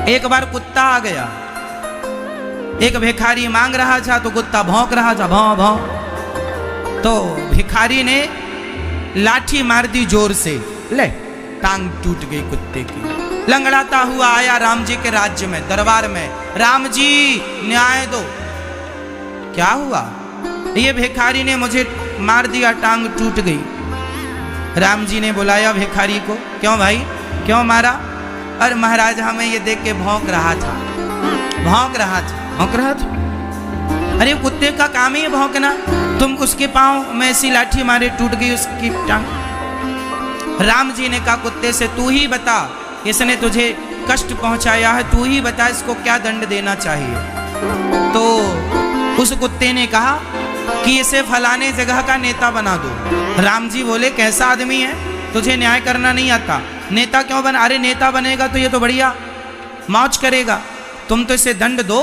एक बार कुत्ता आ गया, एक भिखारी मांग रहा था तो कुत्ता भौंक रहा था, भौं भौं। तो भिखारी ने लाठी मार दी जोर से, ले टांग टूट गई कुत्ते की। लंगड़ाता हुआ आया राम जी के राज्य में, दरबार में, राम जी न्याय दो। क्या हुआ? ये भिखारी ने मुझे मार दिया, टांग टूट गई। राम जी ने बुलाया भिखारी को, क्यों भाई, क्यों मारा? अरे महाराज हमें ये देख के भौंक रहा था, भौंक रहा था, भौंक रहा था। अरे कुत्ते का काम ही है भौंकना, तुम उसके पांव में ऐसी लाठी मारे, टूट गई उसकी टांग। राम जी ने कहा कुत्ते से, तू ही बता, इसने तुझे कष्ट पहुंचाया है, तू ही बता इसको क्या दंड देना चाहिए। तो उस कुत्ते ने कहा कि इसे फलाने जगह का नेता बना दो। राम जी बोले कैसा आदमी है, तुझे न्याय करना नहीं आता, नेता क्यों बना? अरे नेता बनेगा तो ये तो बढ़िया मौज करेगा, तुम तो इसे दंड दो।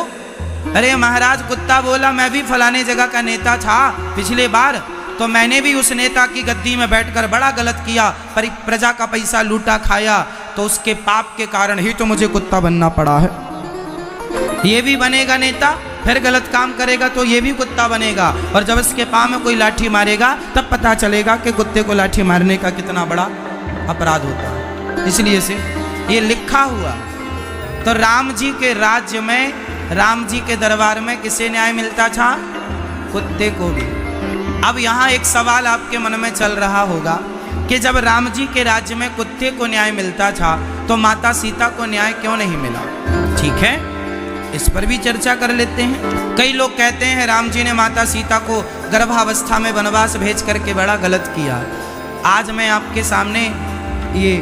अरे महाराज कुत्ता बोला मैं भी फलाने जगह का नेता था पिछले बार, तो मैंने भी उस नेता की गद्दी में बैठकर बड़ा गलत किया, पर प्रजा का पैसा लूटा खाया, तो उसके पाप के कारण ही तो मुझे कुत्ता बनना पड़ा है। ये भी बनेगा नेता, फिर गलत काम करेगा तो ये भी कुत्ता बनेगा, और जब इसके पाँव में कोई लाठी मारेगा तब पता चलेगा कि कुत्ते को लाठी मारने का कितना बड़ा अपराध होता है। इसलिए से ये लिखा हुआ। तो राम जी के राज्य में, राम जी के दरबार में किसे न्याय मिलता था? कुत्ते को भी। अब यहाँ एक सवाल आपके मन में चल रहा होगा कि जब राम जी के राज्य में कुत्ते को न्याय मिलता था तो माता सीता को न्याय क्यों नहीं मिला? ठीक है, इस पर भी चर्चा कर लेते हैं। कई लोग कहते हैं राम जी ने माता सीता को गर्भावस्था में वनवास भेज करके बड़ा गलत किया। आज मैं आपके सामने ये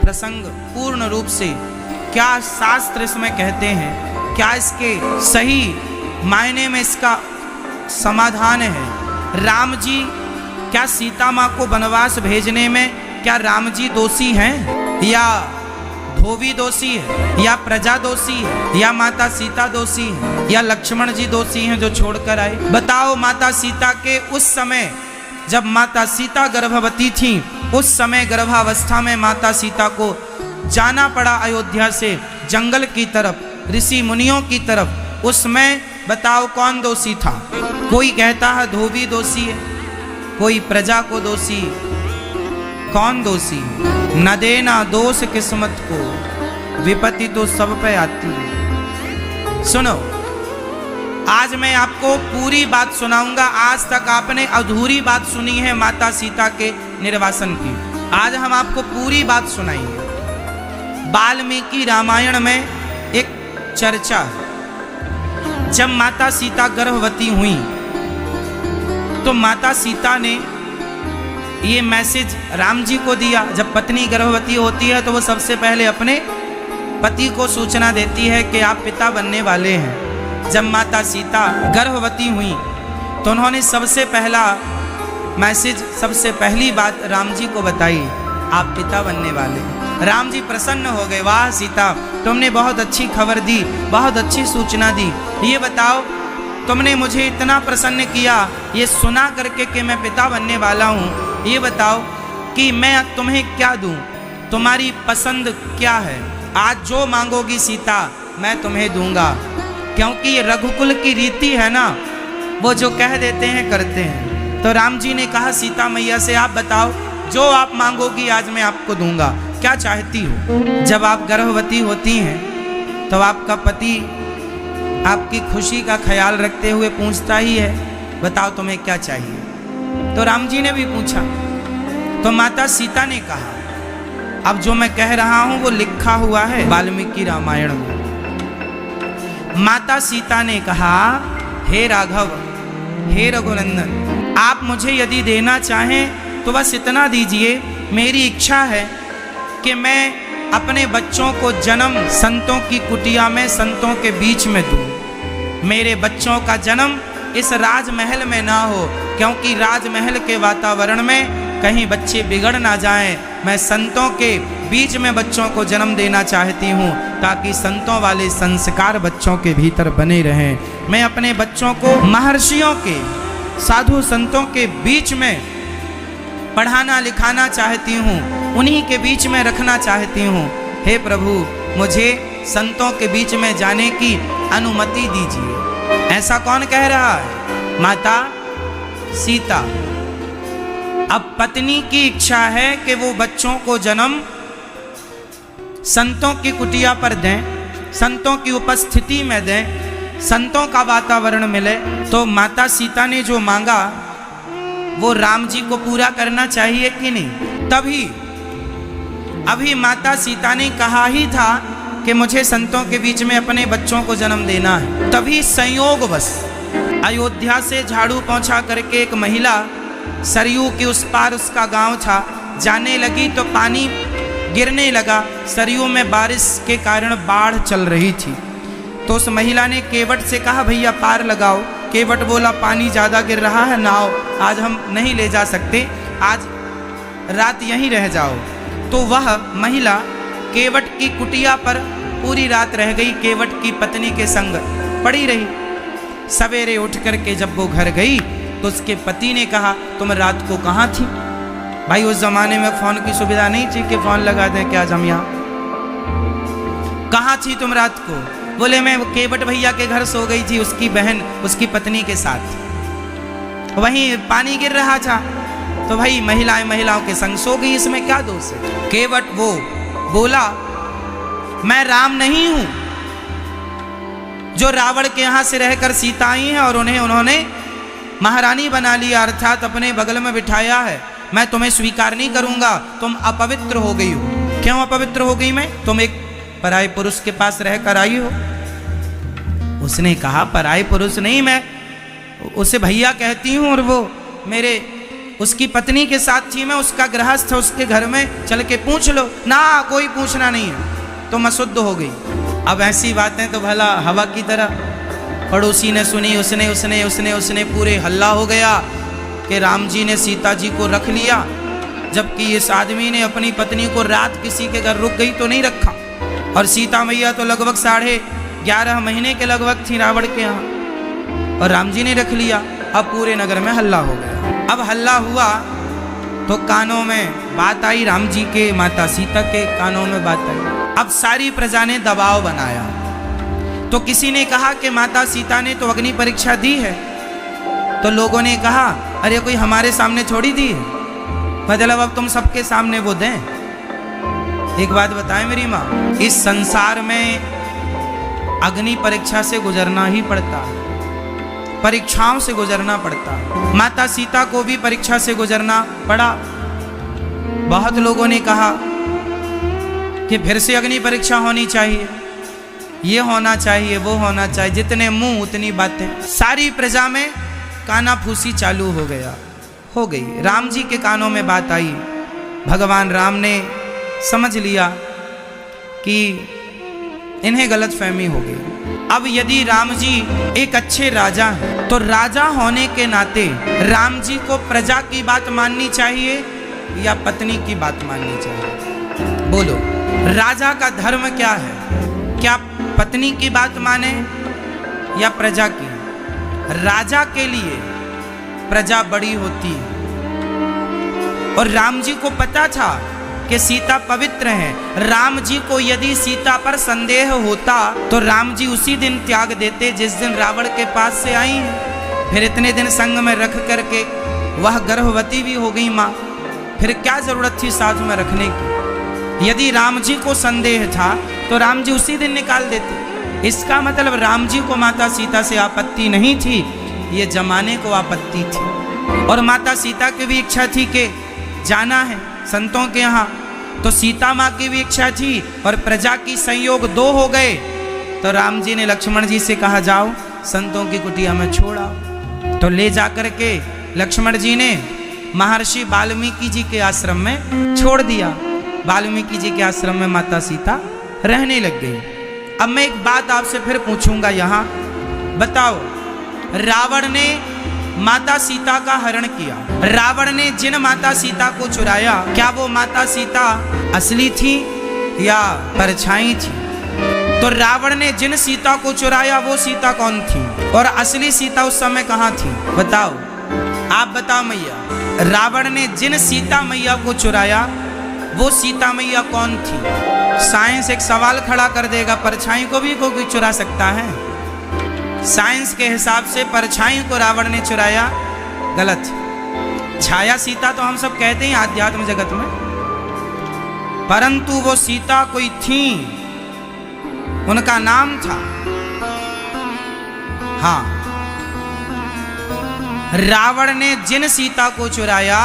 प्रसंग पूर्ण रूप से क्या शास्त्र इसमें कहते हैं, क्या इसके सही मायने में इसका समाधान है। राम जी क्या सीता माँ को वनवास भेजने में क्या राम जी दोषी हैं, या धोबी दोषी है, या प्रजा दोषी है, या माता सीता दोषी है, या लक्ष्मण जी दोषी हैं जो छोड़कर आए? बताओ, माता सीता के उस समय जब माता सीता गर्भवती थी, उस समय गर्भावस्था में माता सीता को जाना पड़ा अयोध्या से जंगल की तरफ, ऋषि मुनियों की तरफ। उसमें बताओ कौन दोषी था? कोई कहता है धोबी दोषी है, कोई प्रजा को दोषी, कौन दोषी? न देना दोष किस्मत को, विपत्ति तो सब पे आती है। सुनो, आज मैं आपको पूरी बात सुनाऊंगा। आज तक आपने अधूरी बात सुनी है माता सीता के निर्वासन की, आज हम आपको पूरी बात सुनाएंगे। वाल्मीकि रामायण में एक चर्चा है, जब माता सीता गर्भवती हुई तो माता सीता ने ये मैसेज राम जी को दिया। जब पत्नी गर्भवती होती है तो वो सबसे पहले अपने पति को सूचना देती है कि आप पिता बनने वाले हैं। जब माता सीता गर्भवती हुई तो उन्होंने सबसे पहला मैसेज, सबसे पहली बात राम जी को बताई, आप पिता बनने वाले हैं। राम जी प्रसन्न हो गए, वाह सीता तुमने बहुत अच्छी खबर दी, बहुत अच्छी सूचना दी। ये बताओ तुमने मुझे इतना प्रसन्न किया ये सुना करके कि मैं पिता बनने वाला हूँ, ये बताओ कि मैं तुम्हें क्या दूँ, तुम्हारी पसंद क्या है? आज जो मांगोगी सीता मैं तुम्हें दूंगा, क्योंकि ये रघुकुल की रीति है ना, वो जो कह देते हैं करते हैं। तो राम जी ने कहा सीता मैया से आप बताओ जो आप मांगोगी आज मैं आपको दूंगा, क्या चाहती हो? जब आप गर्भवती होती हैं तो आपका पति आपकी खुशी का ख्याल रखते हुए पूछता ही है, बताओ तुम्हें क्या चाहिए? तो राम जी ने भी पूछा। तो माता सीता ने कहा, अब जो मैं कह रहा हूं वो लिखा हुआ है वाल्मीकि रामायण में। माता सीता ने कहा, हे राघव, हे रघुनंदन, आप मुझे यदि देना चाहें तो बस इतना दीजिए, मेरी इच्छा है कि मैं अपने बच्चों को जन्म संतों की कुटिया में, संतों के बीच में दूं। मेरे बच्चों का जन्म इस राजमहल में ना हो, क्योंकि राजमहल के वातावरण में कहीं बच्चे बिगड़ ना जाएं। मैं संतों के बीच में बच्चों को जन्म देना चाहती हूँ, ताकि संतों वाले संस्कार बच्चों के भीतर बने रहें। मैं अपने बच्चों को महर्षियों के, साधु संतों के बीच में पढ़ाना लिखाना चाहती हूँ, उन्हीं के बीच में रखना चाहती हूँ। हे प्रभु, मुझे संतों के बीच में जाने की अनुमति दीजिए। ऐसा कौन कह रहा है? माता सीता। अब पत्नी की इच्छा है कि वो बच्चों को जन्म संतों की कुटिया पर दें, संतों की उपस्थिति में दें, संतों का वातावरण मिले। तो माता सीता ने जो मांगा वो राम जी को पूरा करना चाहिए कि नहीं? तभी अभी माता सीता ने कहा ही था कि मुझे संतों के बीच में अपने बच्चों को जन्म देना है। तभी संयोगवश अयोध्या से झाड़ू पोंछा करके एक महिला सरयू के उस पार, उसका गांव था, जाने लगी तो पानी गिरने लगा। सरयू में बारिश के कारण बाढ़ चल रही थी। तो उस महिला ने केवट से कहा भैया पार लगाओ। केवट बोला पानी ज़्यादा गिर रहा है, नाव आज हम नहीं ले जा सकते, आज रात यहीं रह जाओ। तो वह महिला केवट की कुटिया पर पूरी रात रह गई, केवट की पत्नी के संग पड़ी रही। सवेरे उठ करके जब वो घर गई तो उसके पति ने कहा तुम रात को कहाँ थी? भाई उस जमाने में फोन की सुविधा नहीं थी कि फोन लगा दें क्या हम यहाँ। कहाँ थी तुम रात को? बोले मैं केवट भैया के घर सो गई थी, उसकी बहन उसकी पत्नी के साथ, वहीं पानी गिर रहा था तो भाई महिलाओं के संग सो गई, इसमें क्या दोष है? केवट वो बोला मैं राम नहीं हूं जो रावण के यहां से रहकर सीता आई है और उन्होंने महारानी बना लिया, अर्थात अपने बगल में बिठाया है। मैं तुम्हें स्वीकार नहीं करूंगा, तुम अपवित्र हो गई हो। क्यों अपवित्र हो गई मैं? तुम एक पराये पुरुष के पास रहकर आई हो। उसने कहा पराये पुरुष नहीं, मैं उसे भैया कहती हूं और वो मेरे उसकी पत्नी के साथ थी, मैं उसका गृहस्थ, उसके घर में चल के पूछ लो ना। कोई पूछना नहीं है, तुम अशुद्ध हो गई। अब ऐसी बातें तो भला हवा की तरह पड़ोसी ने सुनी, उसने पूरे हल्ला हो गया कि राम जी ने सीता जी को रख लिया, जबकि इस आदमी ने अपनी पत्नी को रात किसी के घर रुक गई तो नहीं रखा। और सीता मैया तो लगभग 11.5 महीने के लगभग थी रावण के यहाँ, और राम जी ने रख लिया। अब पूरे नगर में हल्ला हो गया। अब हल्ला हुआ तो कानों में बात आई, राम जी के माता सीता के कानों में बात आई। अब सारी प्रजा ने दबाव बनाया। तो किसी ने कहा कि माता सीता ने तो अग्नि परीक्षा दी है। तो लोगों ने कहा अरे कोई हमारे सामने छोड़ी दी है, मतलब अब तुम सबके सामने वो दें। एक बात बताएं मेरी माँ, इस संसार में अग्नि परीक्षा से गुजरना ही पड़ता है, परीक्षाओं से गुजरना पड़ता है। माता सीता को भी परीक्षा से गुजरना पड़ा। बहुत लोगों ने कहा कि फिर से अग्नि परीक्षा होनी चाहिए, ये होना चाहिए, वो होना चाहिए, जितने मुंह उतनी बातें। सारी प्रजा में कानाफूसी चालू हो गई। राम जी के कानों में बात आई। भगवान राम ने समझ लिया कि इन्हें गलतफहमी हो गई। अब यदि राम जी एक अच्छे राजा हैं तो राजा होने के नाते राम जी को प्रजा की बात माननी चाहिए या पत्नी की बात माननी चाहिए? बोलो, राजा का धर्म क्या है? क्या पत्नी की बात माने या प्रजा की? राजा के लिए प्रजा बड़ी होती है, और राम जी को पता था कि सीता पवित्र है। राम जी को यदि सीता पर संदेह होता तो राम जी उसी दिन त्याग देते जिस दिन रावण के पास से आई हैं। फिर इतने दिन संग में रख करके वह गर्भवती भी हो गई माँ, फिर क्या जरूरत थी साथ में रखने की? यदि राम जी को संदेह था तो राम जी उसी दिन निकाल देते। इसका मतलब राम जी को माता सीता से आपत्ति नहीं थी, ये जमाने को आपत्ति थी। और माता सीता की भी इच्छा थी कि जाना है संतों के यहाँ, तो सीता माँ की भी इच्छा थी और प्रजा की संयोग दो हो गए। तो राम जी ने लक्ष्मण जी से कहा जाओ संतों की कुटिया में छोड़ा। तो ले जाकर के लक्ष्मण जी ने महर्षि वाल्मीकि जी के आश्रम में छोड़ दिया। वाल्मीकि जी के आश्रम में माता सीता रहने लग गई। अब मैं एक बात आपसे फिर पूछूंगा यहाँ, बताओ, रावण ने माता सीता का हरण किया, रावण ने जिन माता सीता को चुराया, क्या वो माता सीता असली थी या परछाई थी? तो रावण ने जिन सीता को चुराया वो सीता कौन थी, और असली सीता उस समय कहाँ थी? बताओ, आप बताओ मैया। रावण ने जिन सीता मैया को चुराया वो सीता मैया कौन थी? साइंस एक सवाल खड़ा कर देगा, परछाई को भी कोई चुरा सकता है? साइंस के हिसाब से परछाई को रावण ने चुराया, गलत। छाया सीता तो हम सब कहते हैं आध्यात्म जगत में, परंतु वो सीता कोई थी, उनका नाम था, हाँ, रावण ने जिन सीता को चुराया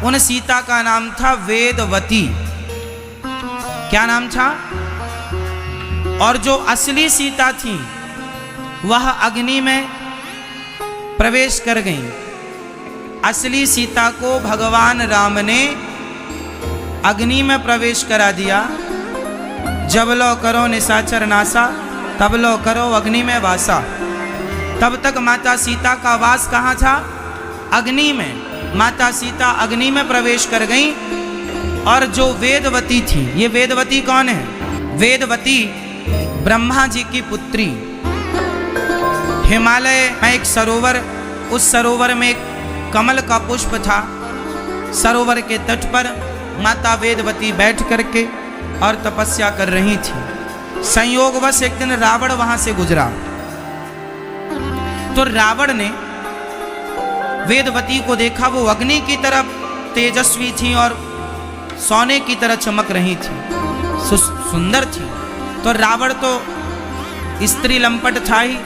उन सीता का नाम था वेदवती। क्या नाम था? और जो असली सीता थी वह अग्नि में प्रवेश कर गई। असली सीता को भगवान राम ने अग्नि में प्रवेश करा दिया। जब लो करो निशाचर नासा, तब लो करो अग्नि में वासा। तब तक माता सीता का वास कहाँ था? अग्नि में। माता सीता अग्नि में प्रवेश कर गई। और जो वेदवती थी, ये वेदवती कौन है? वेदवती ब्रह्मा जी की पुत्री। हिमालय में एक सरोवर, उस सरोवर में एक कमल का पुष्प था। सरोवर के तट पर माता वेदवती बैठ करके और तपस्या कर रही थी। संयोगवश एक दिन रावण वहां से गुजरा, तो रावण ने वेदवती को देखा। वो अग्नि की तरह तेजस्वी थी और सोने की तरह चमक रही थी, सुंदर थी। तो रावण तो स्त्री लंपट था ही,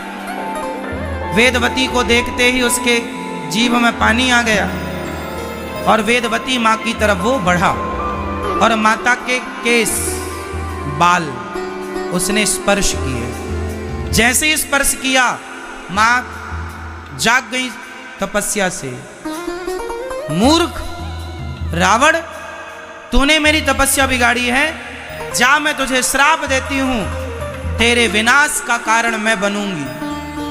वेदवती को देखते ही उसके जीभ में पानी आ गया और वेदवती माँ की तरफ वो बढ़ा और माता के केस बाल उसने स्पर्श किए। जैसे ही स्पर्श किया माँ जाग गई तपस्या से। मूर्ख रावण, तूने मेरी तपस्या बिगाड़ी है, जा मैं तुझे श्राप देती हूं, तेरे विनाश का कारण मैं बनूंगी।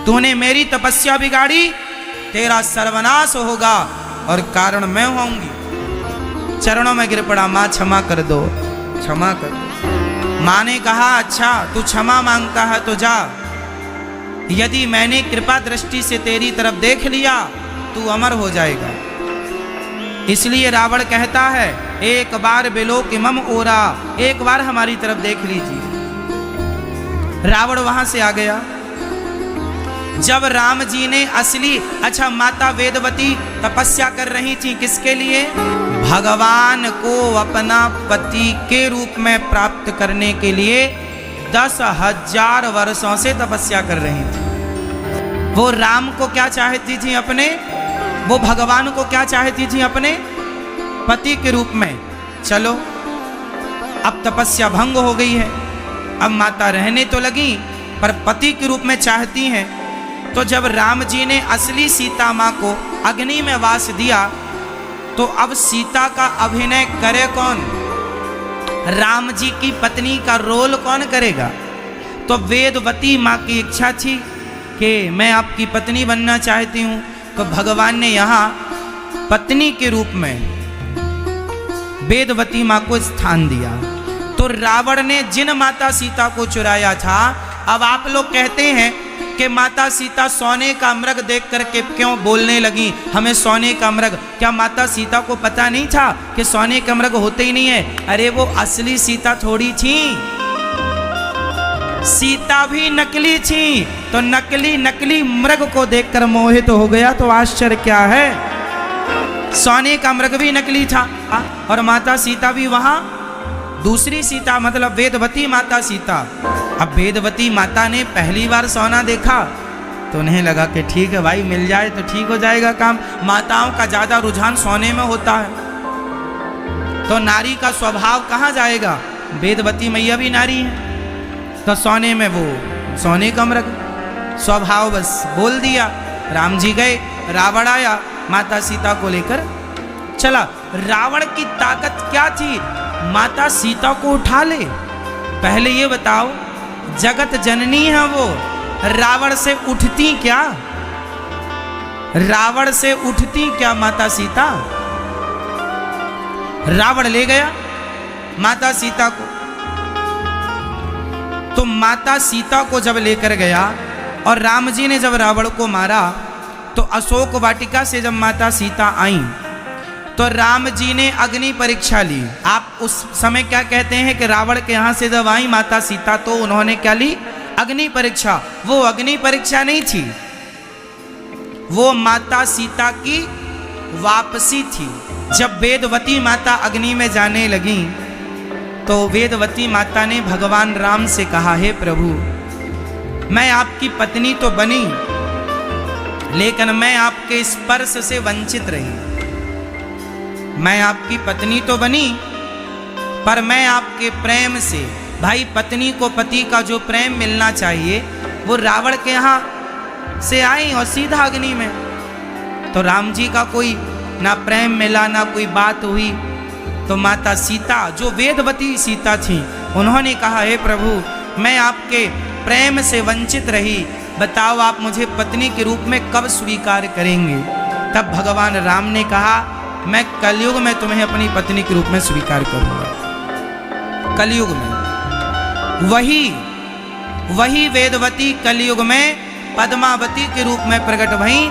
तूने मेरी तपस्या बिगाड़ी, तेरा सर्वनाश होगा और कारण मैं होऊंगी। चरणों में गिर पड़ा, मां क्षमा कर दो, क्षमा कर दो। मां ने कहा, अच्छा तू क्षमा मांगता है तो जा, यदि मैंने कृपा दृष्टि से तेरी तरफ देख लिया तू अमर हो जाएगा। इसलिए रावण कहता है, एक बार बिलोकिमम ओरा, एक बार हमारी तरफ देख लीजिए। रावण वहां से आ गया। जब राम जी ने असली, अच्छा माता वेदवती तपस्या कर रही थी किसके लिए? भगवान को अपना पति के रूप में प्राप्त करने के लिए 10,000 वर्षों से तपस्या कर रही थी। वो राम को क्या चाहती थी अपने, वो भगवान को क्या चाहती थी अपने पति के रूप में। चलो अब तपस्या भंग हो गई है, अब माता रहने तो लगी पर पति के रूप में चाहती हैं। तो जब राम जी ने असली सीता माँ को अग्नि में वास दिया तो अब सीता का अभिनय करे कौन? राम जी की पत्नी का रोल कौन करेगा? तो वेदवती माँ की इच्छा थी कि मैं आपकी पत्नी बनना चाहती हूँ। तो भगवान ने यहाँ पत्नी के रूप में वेदवती माँ को स्थान दिया। तो रावण ने जिन माता सीता को चुराया था, अब आप लोग कहते हैं कि माता सीता सोने का मृग देख करके क्यों बोलने लगी, हमें सोने का मृग। क्या माता सीता को पता नहीं था कि सोने का मृग होते ही नहीं है? अरे वो असली सीता थोड़ी थी, सीता भी नकली थी। तो नकली मृग को देखकर मोहित हो गया तो आश्चर्य क्या है? सोने का मृग भी नकली था और माता सीता भी वहां दूसरी सीता, मतलब वेदवती माता सीता। अब वेदवती माता ने पहली बार सोना देखा तो उन्हें लगा कि ठीक है भाई, मिल जाए तो ठीक हो जाएगा काम। माताओं का ज्यादा रुझान सोने में होता है, तो नारी का स्वभाव कहाँ जाएगा? वेदवती मैया भी नारी है, तो सोने में वो सोने का मृग स्वभाव बस बोल दिया। राम जी गए, रावण आया, माता सीता को लेकर चला। रावण की ताकत क्या थी? माता सीता को उठा ले। पहले ये बताओ, जगत जननी है वो, रावण से उठती क्या? रावण से उठती क्या माता सीता? रावण ले गया माता सीता को। तो माता सीता को जब लेकर गया और राम जी ने जब रावण को मारा तो अशोक वाटिका से जब माता सीता आई तो राम जी ने अग्नि परीक्षा ली। आप उस समय क्या कहते हैं कि रावण के यहाँ से जब आई माता सीता तो उन्होंने क्या ली? अग्नि परीक्षा। वो अग्नि परीक्षा नहीं थी, वो माता सीता की वापसी थी। जब वेदवती माता अग्नि में जाने लगी तो वेदवती माता ने भगवान राम से कहा, हे प्रभु, मैं आपकी पत्नी तो बनी लेकिन मैं आपके स्पर्श से वंचित रही। मैं आपकी पत्नी तो बनी पर मैं आपके प्रेम से, भाई पत्नी को पति का जो प्रेम मिलना चाहिए वो रावण के यहाँ से आई और सीधा अग्नि में। तो राम जी का कोई ना प्रेम मिला ना कोई बात हुई। तो माता सीता जो वेदवती सीता थी उन्होंने कहा, हे प्रभु, मैं आपके प्रेम से वंचित रही, बताओ आप मुझे पत्नी के रूप में कब स्वीकार करेंगे? तब भगवान राम ने कहा, मैं कलयुग में तुम्हें अपनी पत्नी के रूप में स्वीकार करूंगा। कलयुग में वही वेदवती कलयुग में पद्मावती के रूप में प्रकट भई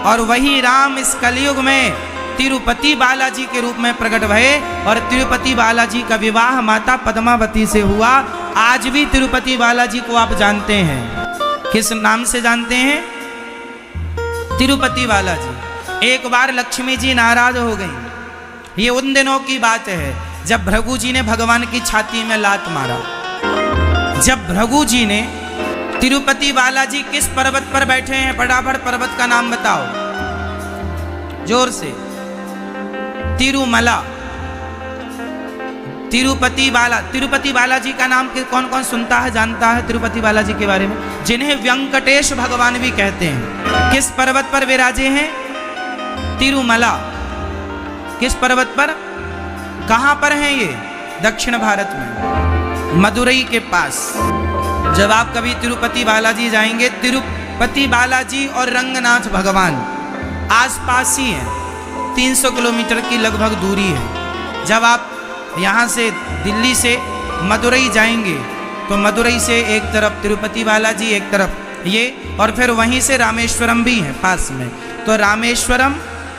और वही राम इस कलयुग में तिरुपति बालाजी के रूप में प्रकट भये और तिरुपति बालाजी का विवाह माता पद्मावती से हुआ। आज भी तिरुपति बालाजी को आप जानते हैं, किस नाम से जानते हैं? तिरुपति बालाजी। एक बार लक्ष्मी जी नाराज हो गई। ये उन दिनों की बात है जब भृगु जी ने भगवान की छाती में लात मारा। जब भृगु जी ने, तिरुपति बालाजी किस पर्वत पर बैठे हैं? फटाफट पर्वत का नाम बताओ जोर से। तिरुमला। तिरुपति बालाजी का नाम कौन कौन सुनता है, जानता है तिरुपति बालाजी के बारे में? जिन्हें वेंकटेश भगवान भी कहते हैं। किस पर्वत पर विराजे हैं? तिरुमला। किस पर्वत पर? कहां पर हैं ये? दक्षिण भारत में, मदुरई के पास। जब आप कभी तिरुपति बालाजी जाएंगे, तिरुपति बालाजी और रंगनाथ भगवान आसपास ही हैं, 300 किलोमीटर की लगभग दूरी है। जब आप यहाँ से दिल्ली से मदुरई जाएंगे तो मदुरई से एक तरफ तिरुपति बालाजी, एक तरफ ये, और फिर वहीं से रामेश्वरम भी है पास में। तो रामेश्वरम,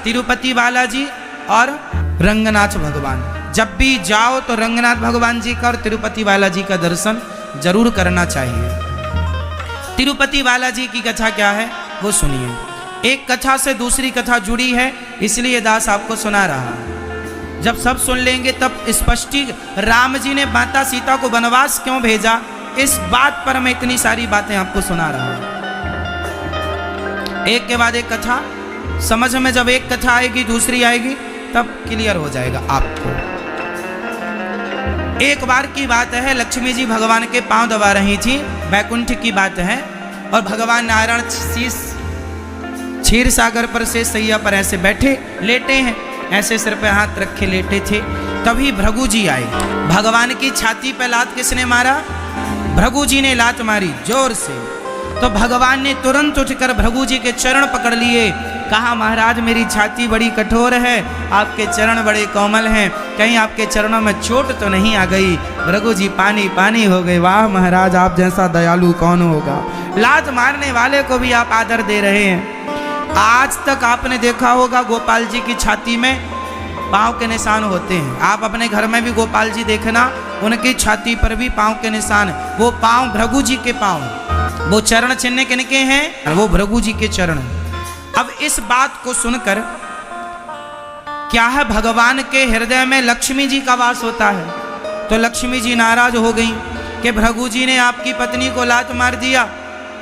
तिरुपति बालाजी और रंगनाथ भगवान। जब भी जाओ तो रंगनाथ भगवान जी का और तिरुपति बालाजी का दर्शन जरूर करना चाहिए। तिरुपति बालाजी की कथा क्या है वो सुनिए। एक कथा से दूसरी कथा जुड़ी है, इसलिए दास आपको सुना रहा है। जब सब सुन लेंगे तब स्पष्टी, राम जी ने माता सीता को वनवास क्यों भेजा, इस बात पर मैं इतनी सारी बातें आपको सुना रहा हूं। एक के बाद एक कथा समझ में, जब एक कथा आएगी दूसरी आएगी तब क्लियर हो जाएगा आपको। एक बार की बात है, लक्ष्मी जी भगवान के पांव दबा रही थी, बैकुंठ की बात है, और भगवान नारायण क्षीर सागर पर से सैया पर ऐसे बैठे लेटे हैं, ऐसे सिर पे हाथ रखे लेटे थे। तभी भृगु जी आए। भगवान की छाती पे लात किसने मारा? भृगु जी ने लात मारी जोर से। तो भगवान ने तुरंत उठकर भृगु जी के चरण पकड़ लिए, कहा महाराज मेरी छाती बड़ी कठोर है, आपके चरण बड़े कोमल हैं, कहीं आपके चरणों में चोट तो नहीं आ गई? भृगु जी पानी पानी हो गए। वाह महाराज, आप जैसा दयालु कौन होगा, लात मारने वाले को भी आप आदर दे रहे हैं। आज तक आपने देखा होगा गोपाल जी की छाती में पांव के निशान होते हैं। आप अपने घर में भी गोपाल जी देखना, उनकी छाती पर भी पांव के निशान। वो पांव भृगु जी के पांव, वो चरण चिन्ह किनके हैं? वो भृगु जी के चरण। अब इस बात को सुनकर क्या है, भगवान के हृदय में लक्ष्मी जी का वास होता है। तो लक्ष्मी जी नाराज हो गई कि भृगु जी ने आपकी पत्नी को लात मार दिया।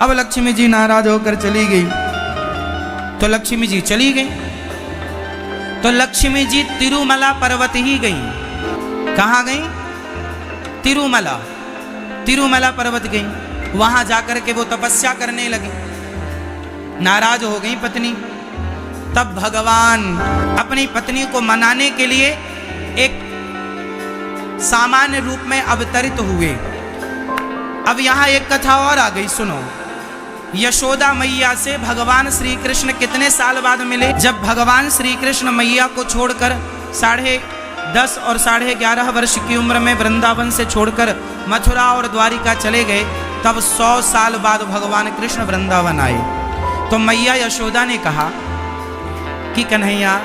अब लक्ष्मी जी नाराज होकर चली गई। तो लक्ष्मी जी चली गई तो लक्ष्मी जी तिरुमला पर्वत ही गई। कहाँ गई? तिरुमला पर्वत गई। वहां जाकर के वो तपस्या करने लगी। नाराज हो गई पत्नी। तब भगवान अपनी पत्नी को मनाने के लिए एक सामान्य रूप में अवतरित हुए। अब यहां एक कथा और आ गई, सुनो। यशोदा मैया से भगवान श्री कृष्ण कितने साल बाद मिले? जब भगवान श्री कृष्ण मैया को छोड़कर 10.5 और 11.5 वर्ष की उम्र में वृंदावन से छोड़कर मथुरा और द्वारिका चले गए, तब 100 साल बाद भगवान कृष्ण वृंदावन आए। तो मैया यशोदा ने कहा कि कन्हैया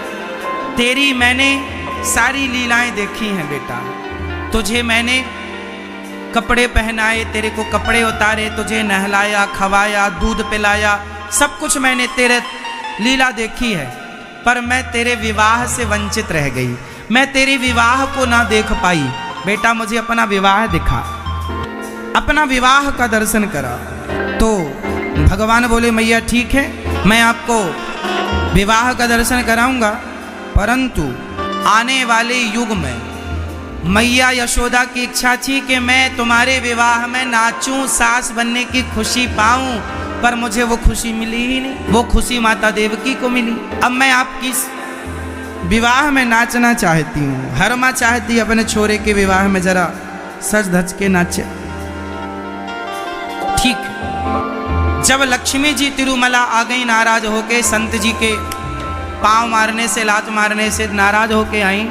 तेरी मैंने सारी लीलाएं देखी हैं बेटा। तुझे मैंने कपड़े पहनाए, तेरे को कपड़े उतारे, तुझे नहलाया, खवाया, दूध पिलाया, सब कुछ मैंने तेरे लीला देखी है। पर मैं तेरे विवाह से वंचित रह गई, मैं तेरे विवाह को ना देख पाई। बेटा मुझे अपना विवाह दिखा, अपना विवाह का दर्शन करा। तो भगवान बोले मैया ठीक है, मैं आपको विवाह का दर्शन कराऊंगा, परंतु आने वाले युग में मैया यशोदा की इच्छा थी कि मैं तुम्हारे विवाह में नाचूं, सास बनने की खुशी पाऊं, पर मुझे वो खुशी मिली ही नहीं। वो खुशी माता देवकी को मिली। अब मैं आपकी विवाह में नाचना चाहती हूँ। हर माँ चाहती है अपने छोरे के विवाह में जरा सज धज के नाचे। ठीक, जब लक्ष्मी जी तिरुमला आ गई नाराज होके, संत जी के पांव मारने से, लात मारने से नाराज होके आई,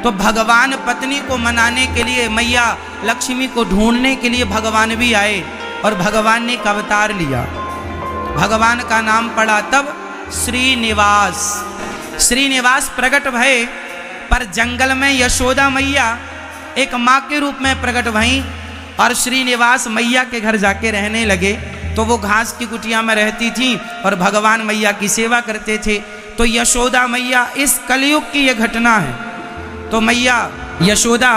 तो भगवान पत्नी को मनाने के लिए, मैया लक्ष्मी को ढूंढने के लिए भगवान भी आए और भगवान ने एक अवतार लिया। भगवान का नाम पड़ा तब श्रीनिवास। श्रीनिवास प्रकट भये, पर जंगल में यशोदा मैया एक माँ के रूप में प्रकट भई और श्रीनिवास मैया के घर जाके रहने लगे। तो वो घास की कुटिया में रहती थी और भगवान मैया की सेवा करते थे। तो यशोदा मैया, इस कलयुग की यह घटना है, तो मैया यशोदा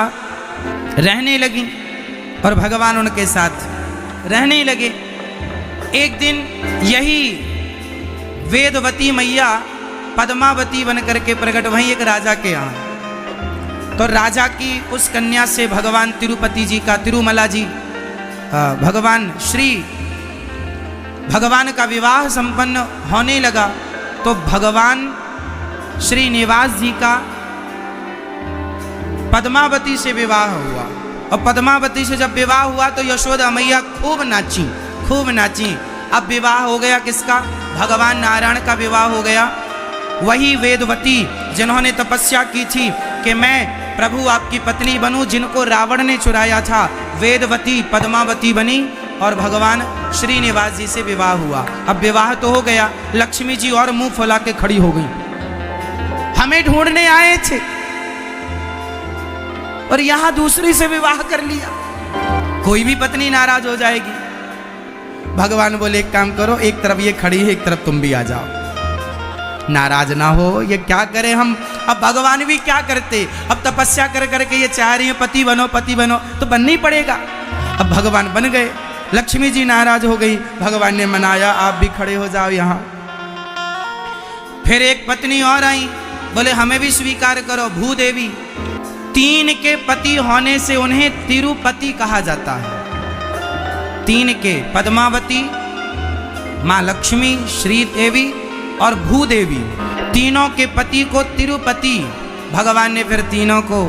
रहने लगी और भगवान उनके साथ रहने लगे। एक दिन यही वेदवती मैया पद्मावती बन करके प्रकट भई एक राजा के यहाँ। तो राजा की उस कन्या से भगवान तिरुपति जी का, तिरुमला जी, भगवान का विवाह संपन्न होने लगा। तो भगवान श्रीनिवास जी का पद्मावती से विवाह हुआ और पद्मावती से जब विवाह हुआ तो यशोदा मैया खूब नाची, खूब नाची। अब विवाह हो गया किसका? भगवान नारायण का विवाह हो गया। वही वेदवती जिन्होंने तपस्या की थी कि मैं प्रभु आपकी पत्नी बनूं, जिनको रावण ने चुराया था, वेदवती पद्मावती बनी और भगवान श्रीनिवास जी से विवाह हुआ। अब विवाह तो हो गया, लक्ष्मी जी और मुंह फुला के खड़ी हो गई, हमें ढूंढने आए थे और यहां दूसरी से विवाह कर लिया। कोई भी पत्नी नाराज हो जाएगी। भगवान बोले एक काम करो, एक तरफ ये खड़ी है, एक तरफ तुम भी आ जाओ, नाराज ना हो। ये क्या करें हम? अब भगवान भी क्या करते? अब तपस्या कर करके ये चाह रही है पति बनो, पति बनो, तो बनना ही पड़ेगा। अब भगवान बन गए। लक्ष्मी जी नाराज हो गई, भगवान ने मनाया आप भी खड़े हो जाओ यहाँ। फिर एक पत्नी और आई, बोले हमें भी स्वीकार करो, भूदेवी। 3 के पति होने से उन्हें तिरुपति कहा जाता है। 3 के, पद्मावती, माँ लक्ष्मी, श्री देवी और भूदेवी, तीनों के पति को तिरुपति। भगवान ने फिर तीनों को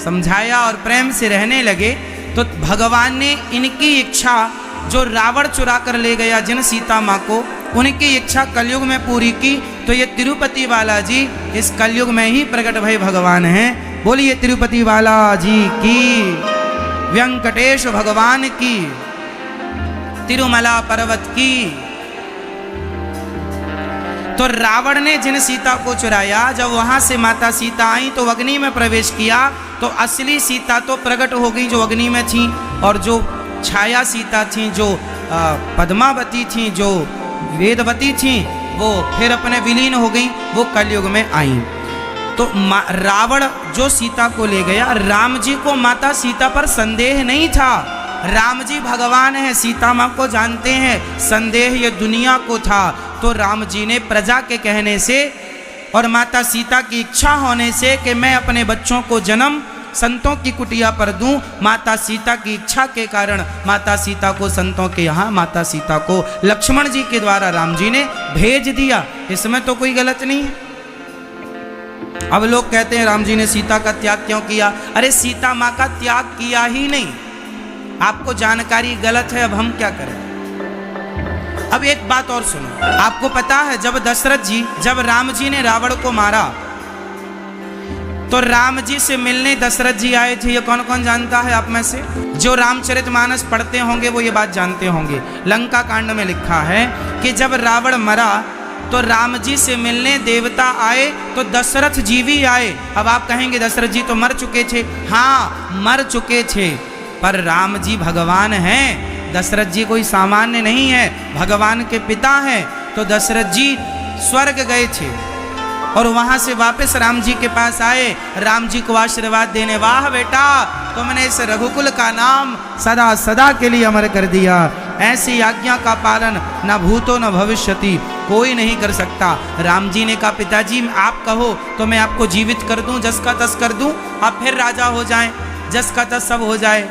समझाया और प्रेम से रहने लगे। तो भगवान ने इनकी इच्छा, जो रावण चुरा कर ले गया जिन सीता माँ को, उनकी इच्छा कलयुग में पूरी की। तो ये तिरुपति बालाजी इस कलयुग में ही प्रकट भय भगवान हैं। बोलिए तिरुपति बालाजी की, वेंकटेश भगवान की, तिरुमला पर्वत की। तो रावण ने जिन सीता को चुराया, जब वहां से माता सीता आई तो अग्नि में प्रवेश किया, तो असली सीता तो प्रकट हो गई जो अग्नि में थी, और जो छाया सीता थी, जो पद्मावती थी, जो वेदवती थी, वो फिर अपने विलीन हो गई, वो कलयुग में आई। तो रावण जो सीता को ले गया, राम जी को माता सीता पर संदेह नहीं था। राम जी भगवान है, सीता माँ को जानते हैं, संदेह ये दुनिया को था। तो राम जी ने प्रजा के कहने से और माता सीता की इच्छा होने से कि मैं अपने बच्चों को जन्म संतों की कुटिया पर दूं, माता सीता की इच्छा के कारण माता सीता को संतों के यहाँ, माता सीता को लक्ष्मण जी के द्वारा राम जी ने भेज दिया। इसमें तो कोई गलत नहीं है। अब लोग कहते हैं राम जी ने सीता का त्याग क्यों किया? अरे सीता माँ का त्याग किया ही नहीं, आपको जानकारी गलत है। अब हम क्या करें? अब एक बात और सुनो, आपको पता है जब दशरथ जी, जब राम जी ने रावण को मारा तो राम जी से मिलने दशरथ जी आए थे। ये कौन कौन जानता है आप में से? जो रामचरितमानस पढ़ते होंगे वो ये बात जानते होंगे। लंका कांड में लिखा है कि जब रावण मरा तो राम जी से मिलने देवता आए तो दशरथ जी भी आए। अब आप कहेंगे दशरथ जी तो मर चुके थे। हाँ, मर चुके थे, पर राम जी भगवान हैं। दशरथ जी कोई सामान्य नहीं है, भगवान के पिता हैं। तो दशरथ जी स्वर्ग गए थे और वहां से वापस राम जी के पास आए। राम जी को आशीर्वाद देने, वाह बेटा, तुमने इस रघुकुल का नाम सदा सदा के लिए अमर कर दिया। ऐसी आज्ञा का पालन न भूतो न भविष्यति कोई नहीं कर सकता। राम जी ने कहा, पिताजी आप कहो तो मैं आपको जीवित कर दूं, जस का तस कर दूं, आप फिर राजा हो जाएं, जस का तस सब हो जाए।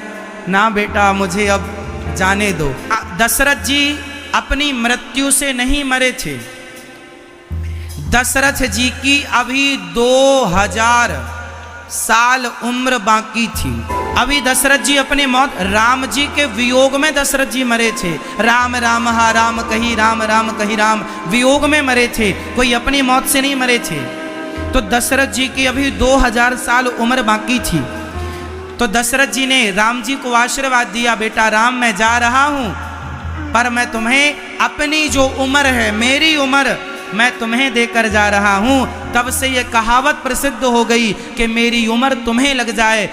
ना बेटा, मुझे अब जाने दो। दशरथ जी अपनी मृत्यु से नहीं मरे थे। दशरथ जी की अभी 2000 साल उम्र बाकी थी। अभी दशरथ जी अपनी मौत, राम जी के वियोग में दशरथ जी मरे थे। राम राम हा राम कही, राम राम कही राम, वियोग में मरे थे, कोई अपनी मौत से नहीं मरे थे। तो दशरथ जी की अभी 2000 साल उम्र बाकी थी। तो दशरथ जी ने राम जी को आशीर्वाद दिया, बेटा राम मैं जा रहा हूं, पर मैं तुम्हें अपनी जो उम्र है, मेरी उम्र मैं तुम्हें देकर जा रहा हूं। तब से यह कहावत प्रसिद्ध हो गई कि मेरी उम्र तुम्हें लग जाए।